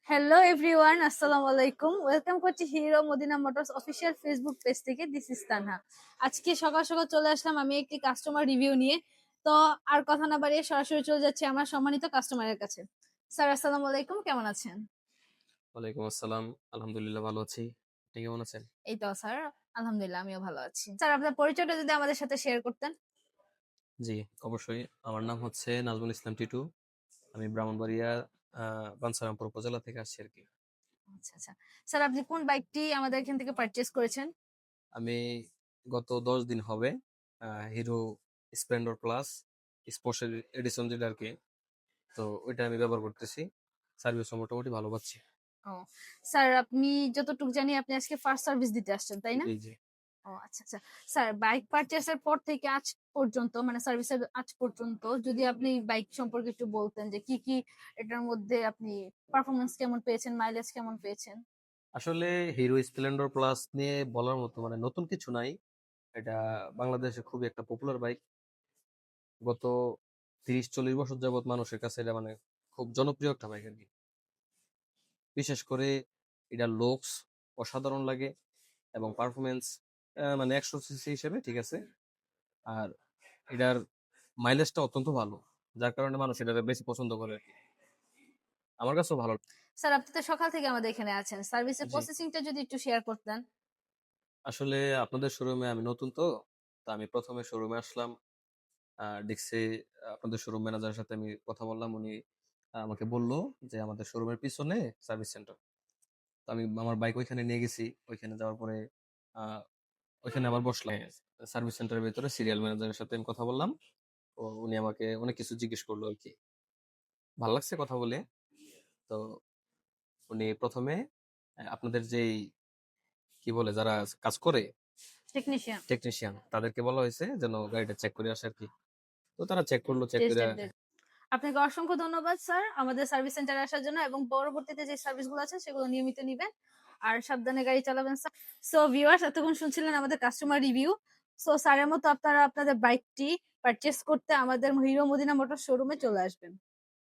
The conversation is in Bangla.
হ্যালো এভরিওয়ান, আসসালামু আলাইকুম। ওয়েলকাম করছি Hero Madina Motors official Facebook page থেকে। This is Tanha. আজকে সকাল সকাল চলে আসলাম আমি একটি কাস্টমার রিভিউ নিয়ে। তো আর কথা না বাড়িয়ে সরাসরি চলে যাচ্ছি আমার সম্মানিত কাস্টমারের কাছে। স্যার আসসালামু আলাইকুম, কেমন আছেন? ওয়ালাইকুম আসসালাম। আলহামদুলিল্লাহ ভালো আছি। আপনি কেমন আছেন? এই তো স্যার, আলহামদুলিল্লাহ আমিও ভালো আছি। স্যার আপনার পরিচয়টা যদি আমাদের সাথে শেয়ার করতেন। জি, অবশ্যই। আমার নাম হচ্ছে নাজমুল ইসলাম টিটু। আমি ব্রাহ্মণবাড়িয়া বাঞ্ছারামপুর উপজেলা থেকে আসছি আরকি। আচ্ছা আচ্ছা। স্যার আপনি কোন বাইকটি আমাদের এখান থেকে পারচেজ করেছেন? আমি গত ১০ দিন হবে hero Splendor plus sports edition যেটা আরকি। তো ওইটা আমি ব্যবহার করতেছি। সার্ভিসও মোটামুটি ভালো পাচ্ছি। ও স্যার, আপনি যতটুকু জানি আপনি আজকে ফার্স্ট সার্ভিস দিতে আসছেন, তাই না? জি, জি। ও আচ্ছা আচ্ছা। স্যার বাইক পারচেজের পর থেকে আজ পর্যন্ত মানে সার্ভিসের আজ পর্যন্ত যদি আপনি বাইক সম্পর্কে একটু বলতেন যে কি কি এটার মধ্যে আপনি পারফরম্যান্স কেমন পেয়েছেন, মাইলেজ কেমন পেয়েছেন? আসলে হিরো স্প্লেন্ডর প্লাস নিয়ে বলার মতো মানে নতুন কিছু নাই। এটা বাংলাদেশে খুবই একটা পপুলার বাইক। গত ৩০-৪০ বছর যাবৎ মানুষের কাছে এটা মানে খুব জনপ্রিয় একটা বাইক আরকি। বিশেষ করে এটার লুকস অসাধারণ লাগে এবং পারফরম্যান্স মানে ১০০ সিসি হিসেবে ঠিক আছে। আর এটার মাইলেজটা অত্যন্ত ভালো। যার কারণে মানুষ এটাকে বেশি পছন্দ করে আরকি। আমার কাছেও ভালো স্যার আপনি তো সকাল থেকে আমাদের এখানে আছেন, সার্ভিসের জি। প্রসেসিংটা যদি একটু শেয়ার করতেন। আসলে আপনাদের শোরুমে আমি নতুন তো। তো আমি ১ম এ শোরুমে আসলাম। দেখছি আপনাদের শোরুম ম্যানেজারের সাথে আমি কথা বললাম। উনি আমাকে বলল যে আমাদের শোরুমের পিছনে সার্ভিস সেন্টার। তো আমি আমার বাইক ওইখানে নিয়ে গেছি। ওইখানে যাওয়ার পরে আ ওইখানে আবার বসলাম। সার্ভিস সেন্টারের ভেতরে সিরিয়াল ম্যানেজারের সাথে আমি কথা বললাম। উনি আমাকে অনেক কিছু জিজ্ঞেস করলো আরকি। ভাল লাগছে কথা বলে। তো উনি ১ম এ আপনাদের যেই কি বলে যারা কাজ করে টেকনিশিয়ান। টেকনিশিয়ান তাদেরকে বলা হয়েছে যেন গাড়িটা চেক করে আসে আরকি। তো তারা চেক করলো, চেক টেস্ট কইরা ড্রাইভ। আপনাকে অসংখ্য ধন্যবাদ স্যার আমাদের সার্ভিস সেন্টারে আসার জন্য, এবং পরবর্তীতে যে সার্ভিসগুলো আছে সেগুলো নিয়মিত নিবেন আর সাবধানে গাড়ি চালাবেন স্যার। সো ভিউয়ার্স, এতক্ষণ শুনছিলেন আমাদের কাস্টমার রিভিউ। সো স্যারের মতো আপনারা আপনাদের বাইকটি পারচেজ করতে আমাদের হিরো মদিনা মোটর শোরুমে চলে আসবেন।